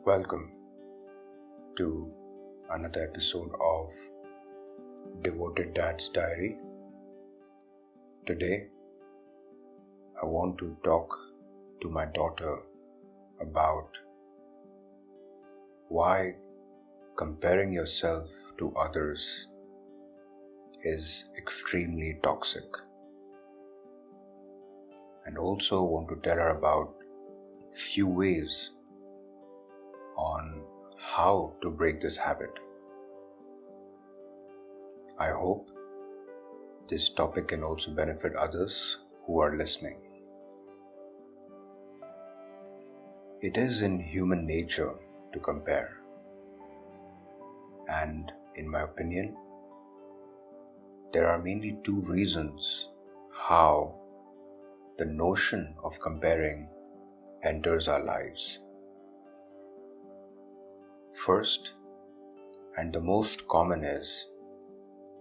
Welcome to another episode of Devoted Dad's Diary. Today, I want to talk to my daughter about why comparing yourself to others is extremely toxic. And also want to tell her about few ways on how to break this habit. I hope this topic can also benefit others who are listening. It is in human nature to compare, and in my opinion, there are mainly two reasons how the notion of comparing enters our lives. First, and the most common, is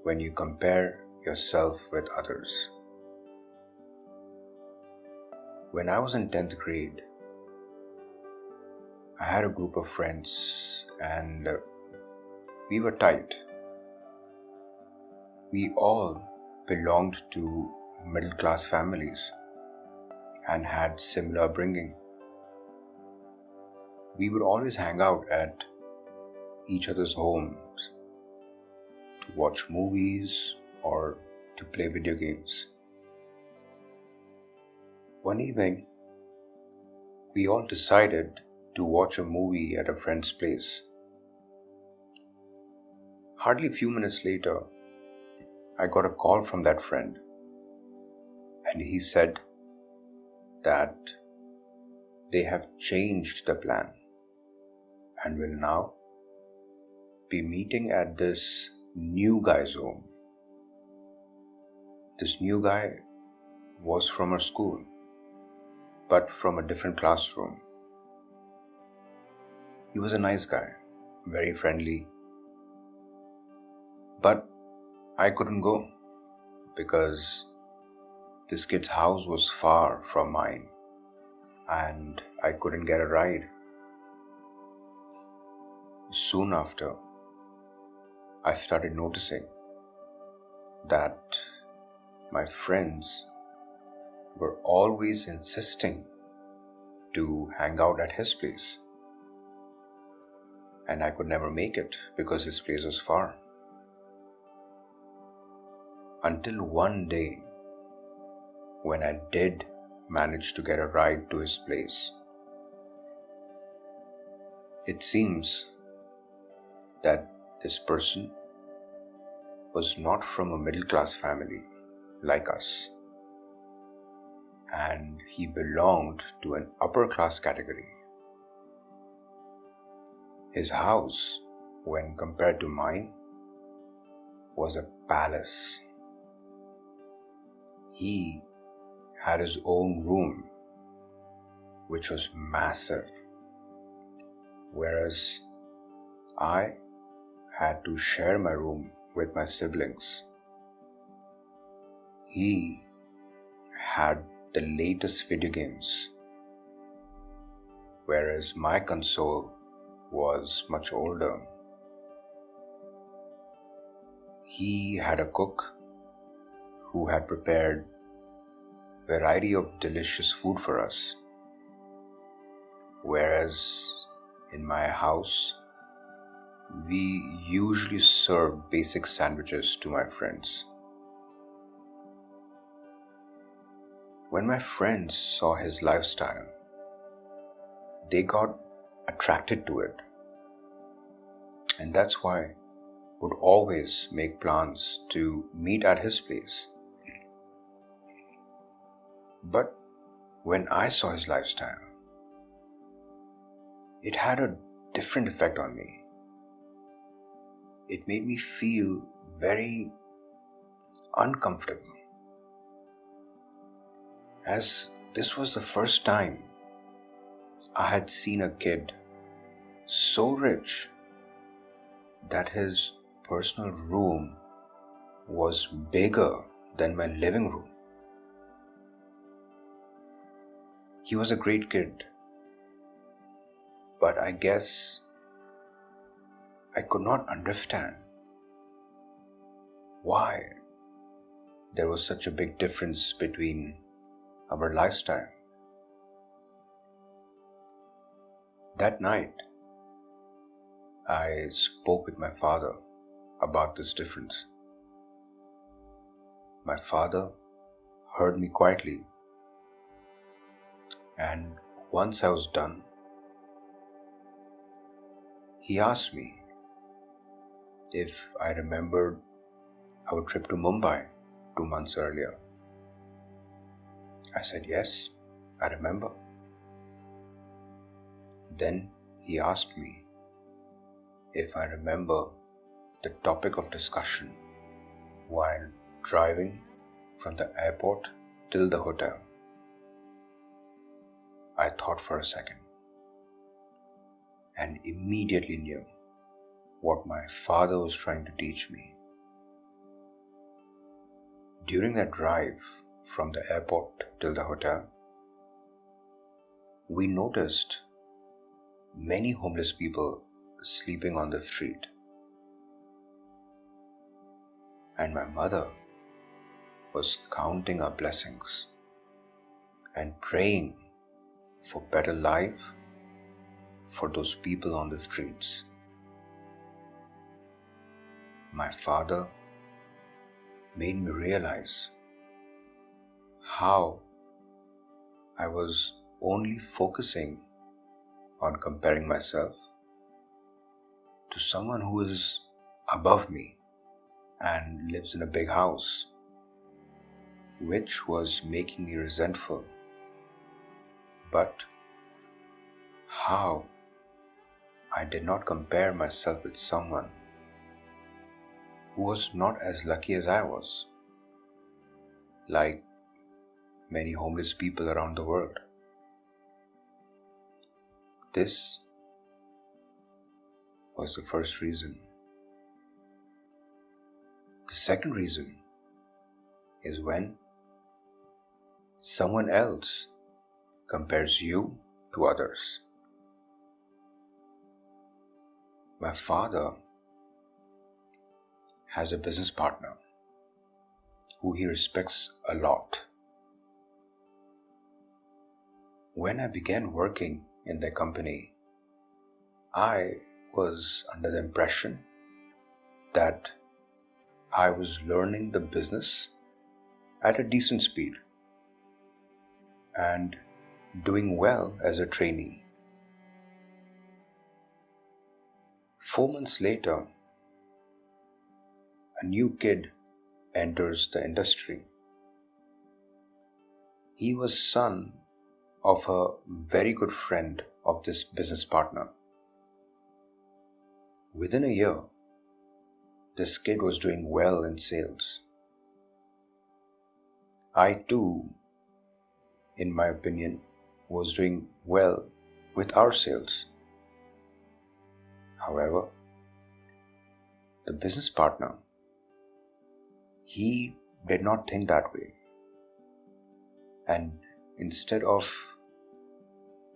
when you compare yourself with others. When I was in 10th grade, I had a group of friends and we were tight. We all belonged to middle class families and had similar upbringing. We would always hang out at each other's homes to watch movies or to play video games. One evening, we all decided to watch a movie at a friend's place. Hardly a few minutes later, I got a call from that friend, and he said that they have changed the plan and will now be meeting at this new guy's home. This new guy was from our school, but from a different classroom. He was a nice guy, very friendly, but I couldn't go because this kid's house was far from mine and I couldn't get a ride. Soon after, I started noticing that my friends were always insisting to hang out at his place, and I could never make it because his place was far. Until one day, when I did manage to get a ride to his place. It seems that this person was not from a middle class family like us, and he belonged to an upper class category. His house, when compared to mine, was a palace. He had his own room, which was massive, whereas I had to share my room with my siblings. He had the latest video games, whereas my console was much older. He had a cook who had prepared a variety of delicious food for us, whereas in my house, we usually serve basic sandwiches to my friends. When my friends saw his lifestyle, they got attracted to it. And that's why would always make plans to meet at his place. But when I saw his lifestyle, it had a different effect on me. It made me feel very uncomfortable, as this was the first time I had seen a kid so rich that his personal room was bigger than my living room. He was a great kid, But I guess I could not understand why there was such a big difference between our lifestyle. That night, I spoke with my father about this difference. My father heard me quietly, and once I was done, he asked me if I remembered our trip to Mumbai 2 months earlier. I said, yes, I remember. Then he asked me if I remember the topic of discussion while driving from the airport till the hotel. I thought for a second and immediately knew what my father was trying to teach me. During that drive from the airport till the hotel, we noticed many homeless people sleeping on the street. And my mother was counting our blessings and praying for better life for those people on the streets. My father made me realize how I was only focusing on comparing myself to someone who is above me and lives in a big house, which was making me resentful. But how I did not compare myself with someone who was not as lucky as I was, like many homeless people around the world. This was the first reason. The second reason is when someone else compares you to others. My father has a business partner who he respects a lot. When I began working in their company, I was under the impression that I was learning the business at a decent speed and doing well as a trainee. 4 months later, a new kid enters the industry. He was son of a very good friend of this business partner. Within a year, this kid was doing well in sales. I too, in my opinion, was doing well with our sales. However, the business partner, he did not think that way. And instead of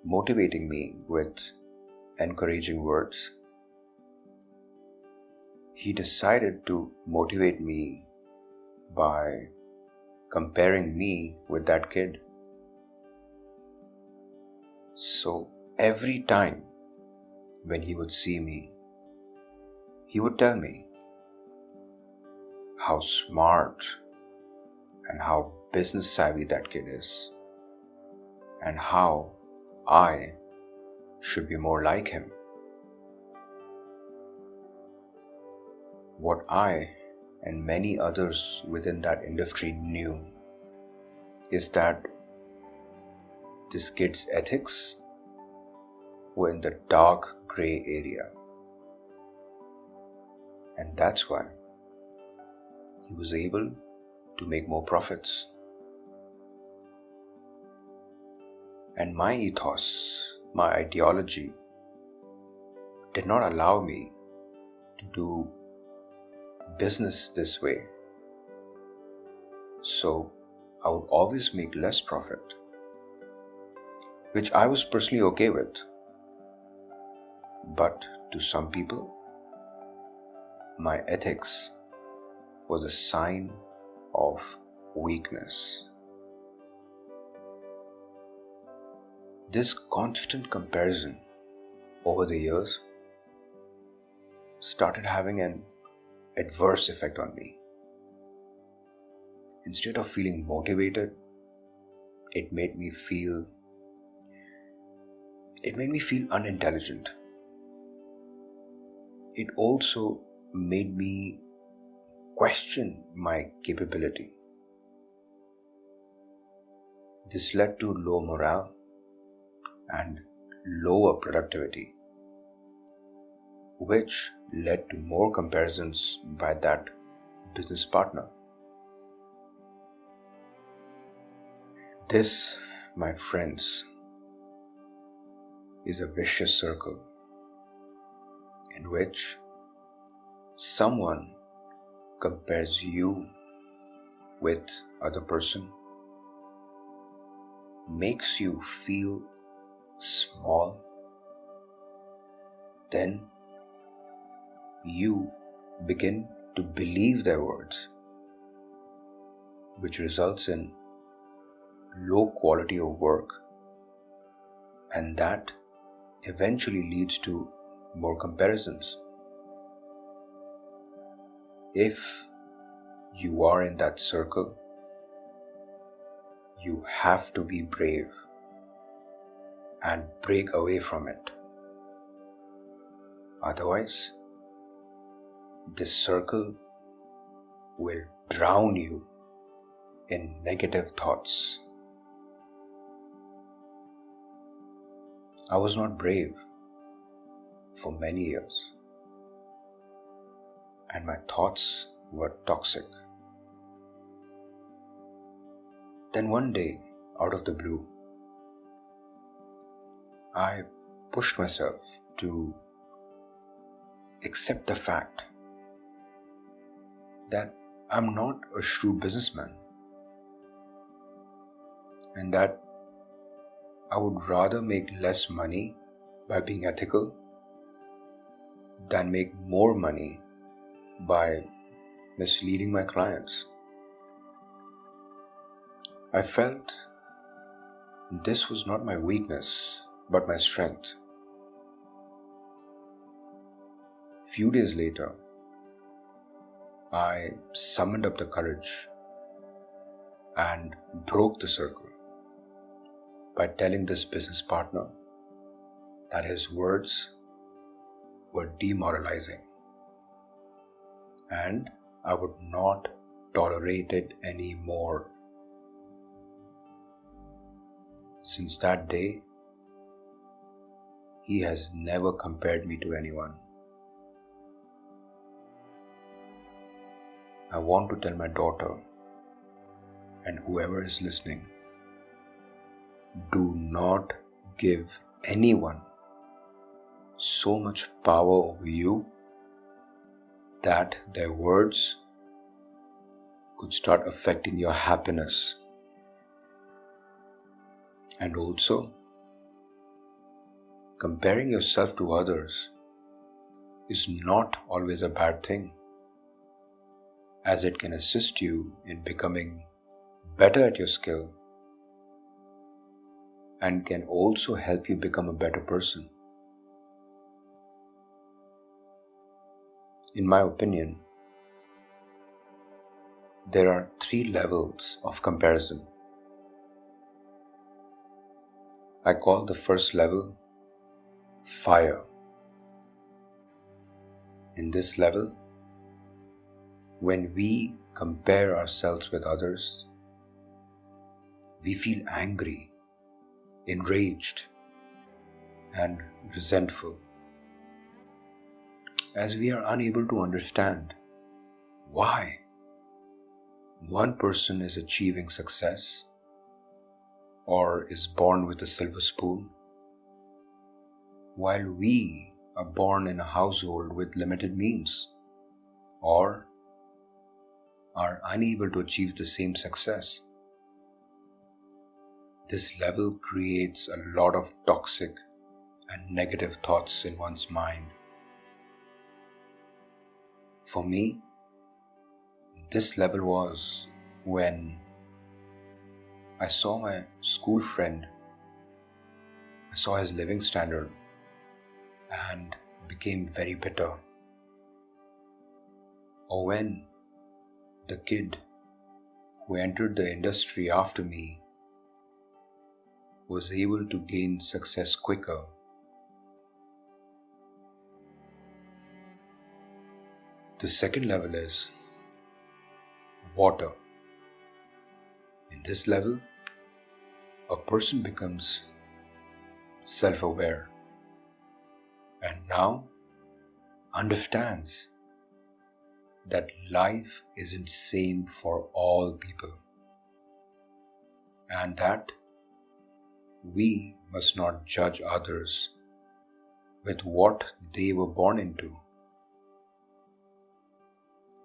motivating me with encouraging words, he decided to motivate me by comparing me with that kid. So every time when he would see me, he would tell me how smart and how business savvy that kid is, and how I should be more like him. What I and many others within that industry knew is that this kid's ethics were in the dark grey area. And that's why he was able to make more profits. And my ethos, my ideology, did not allow me to do business this way. So I would always make less profit, which I was personally okay with. But to some people, my ethics was a sign of weakness. This constant comparison over the years started having an adverse effect on me. Instead of feeling motivated, it made me feel unintelligent. It also made me question my capability. This led to low morale and lower productivity, which led to more comparisons by that business partner. This, my friends, is a vicious circle in which someone compares you with other person, makes you feel small, then you begin to believe their words, which results in low quality of work, and that eventually leads to more comparisons. If you are in that circle, you have to be brave and break away from it. Otherwise, this circle will drown you in negative thoughts. I was not brave for many years, and my thoughts were toxic. Then one day, out of the blue, I pushed myself to accept the fact that I'm not a shrewd businessman, and that I would rather make less money by being ethical than make more money by misleading my clients. I felt this was not my weakness, but my strength. Few days later, I summoned up the courage and broke the circle by telling this business partner that his words were demoralizing and I would not tolerate it anymore. Since that day, he has never compared me to anyone. I want to tell my daughter and whoever is listening, do not give anyone so much power over you that their words could start affecting your happiness. And also, comparing yourself to others is not always a bad thing, as it can assist you in becoming better at your skill and can also help you become a better person. In my opinion, there are 3 levels of comparison. I call the first level fire. In this level, when we compare ourselves with others, we feel angry, enraged, and resentful, as we are unable to understand why one person is achieving success or is born with a silver spoon, while we are born in a household with limited means or are unable to achieve the same success. This level creates a lot of toxic and negative thoughts in one's mind. For me, this level was when I saw my school friend, I saw his living standard and became very bitter. Or when the kid who entered the industry after me was able to gain success quicker. The second level is water. In this level, a person becomes self-aware and now understands that life isn't same for all people and that we must not judge others with what they were born into.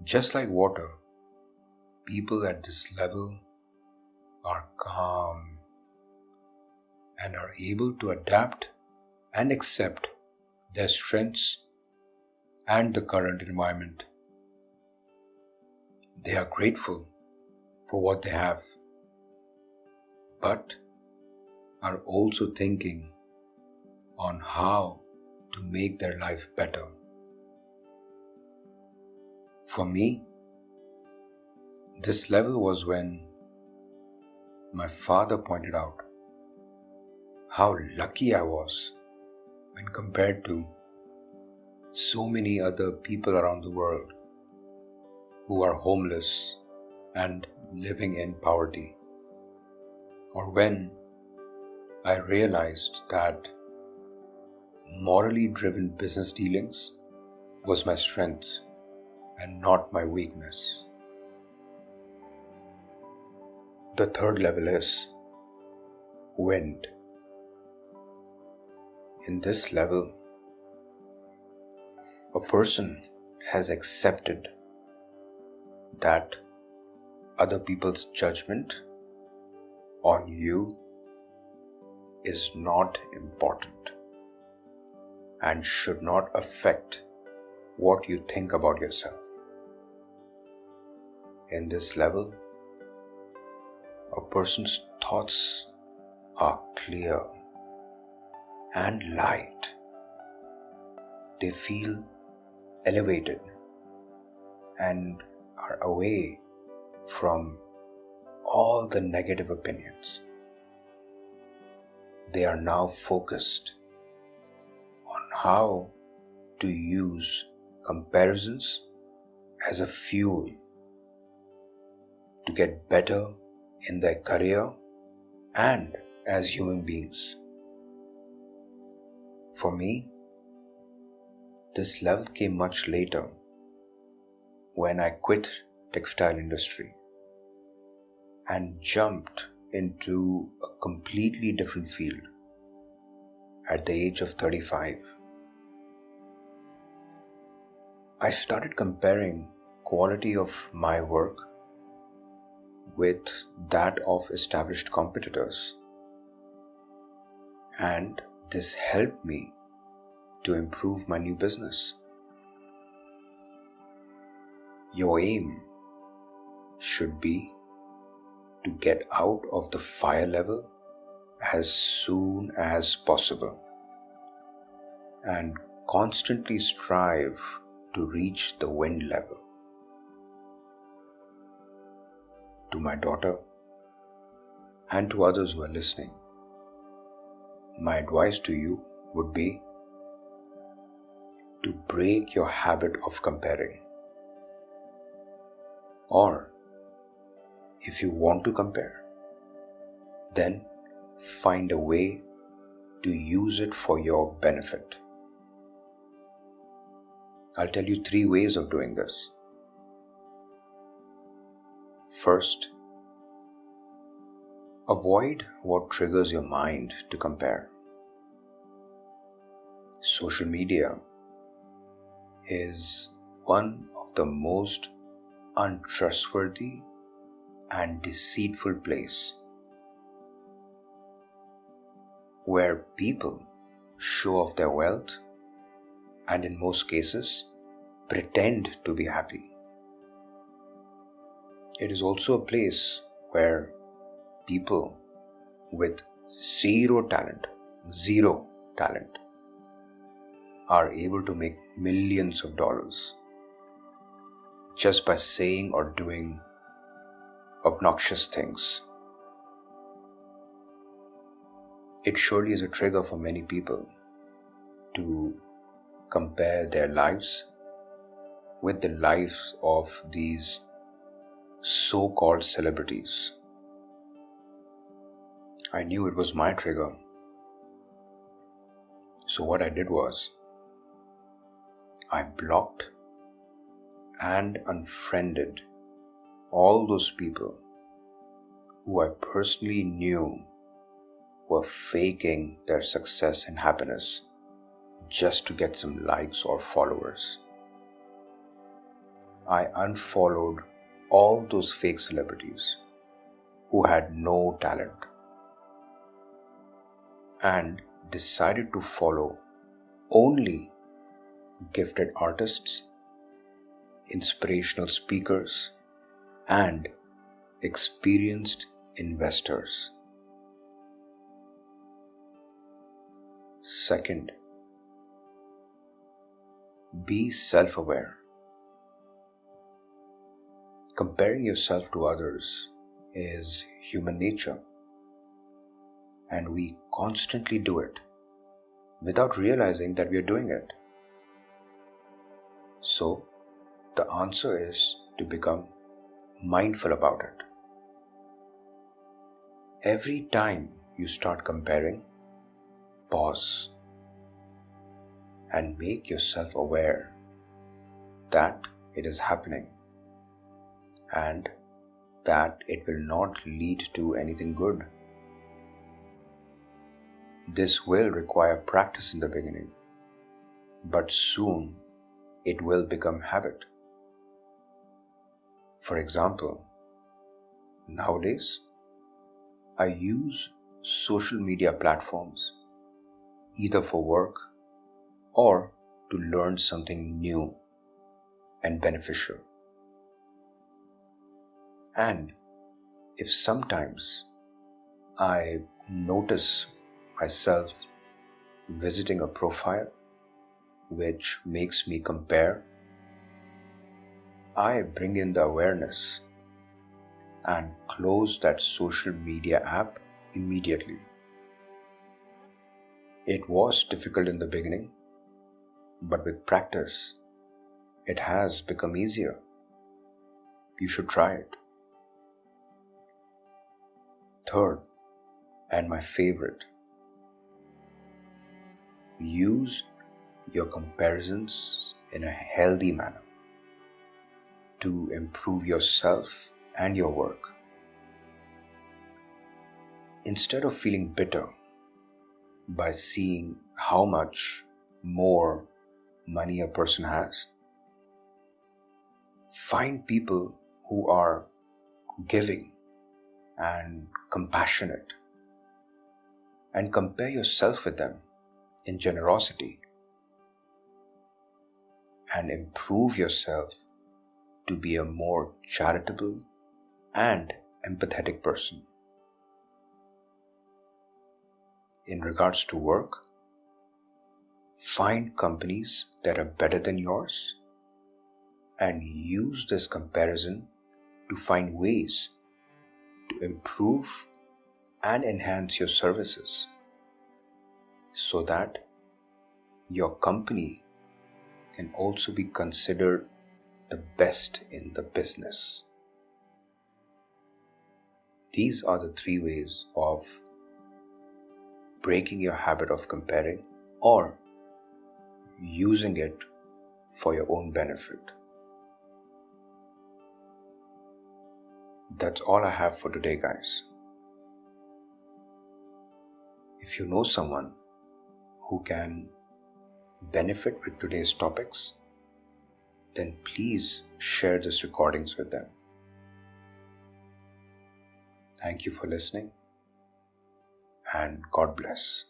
Just like water, people at this level are calm and are able to adapt and accept their strengths and the current environment. They are grateful for what they have, but are also thinking on how to make their life better. For me, this level was when my father pointed out how lucky I was when compared to so many other people around the world who are homeless and living in poverty. Or when I realized that morally driven business dealings was my strength and not my weakness. The third level is wind. In this level, a person has accepted that other people's judgment on you is not important and should not affect what you think about yourself. In this level, a person's thoughts are clear and light. They feel elevated and are away from all the negative opinions. They are now focused on how to use comparisons as a fuel to get better in their career and as human beings. For me, this level came much later when I quit textile industry and jumped into a completely different field at the age of 35. I started comparing quality of my work with that of established competitors, and this helped me to improve my new business. Your aim should be to get out of the fire level as soon as possible and constantly strive to reach the wind level. To my daughter and to others who are listening, my advice to you would be to break your habit of comparing. Or if you want to compare, then find a way to use it for your benefit. I'll tell you 3 ways of doing this. First, avoid what triggers your mind to compare. Social media is one of the most untrustworthy and deceitful place where people show off their wealth, and in most cases, pretend to be happy. It is also a place where people with zero talent, are able to make millions of dollars just by saying or doing obnoxious things. It surely is a trigger for many people to compare their lives with the lives of these so-called celebrities. I knew it was my trigger. So what I did was, I blocked and unfriended all those people who I personally knew were faking their success and happiness just to get some likes or followers. I unfollowed all those fake celebrities who had no talent and decided to follow only gifted artists, inspirational speakers, and experienced investors. Second, be self-aware. Comparing yourself to others is human nature, and we constantly do it without realizing that we are doing it. So, the answer is to become mindful about it. Every time you start comparing, pause and make yourself aware that it is happening and that it will not lead to anything good. This will require practice in the beginning, but soon it will become habit. For example, nowadays I use social media platforms either for work or to learn something new and beneficial. And if sometimes I notice myself visiting a profile which makes me compare, I bring in the awareness and close that social media app immediately. It was difficult in the beginning, but with practice, it has become easier. You should try it. Third, and my favorite, use your comparisons in a healthy manner to improve yourself and your work. Instead of feeling bitter by seeing how much more money a person has, find people who are giving and compassionate and compare yourself with them in generosity and improve yourself to be a more charitable and empathetic person. In regards to work, find companies that are better than yours and use this comparison to find ways to improve and enhance your services so that your company can also be considered the best in the business. These are the 3 ways of breaking your habit of comparing or using it for your own benefit. That's all I have for today, guys. If you know someone who can benefit with today's topics, then please share these recordings with them. Thank you for listening, and God bless.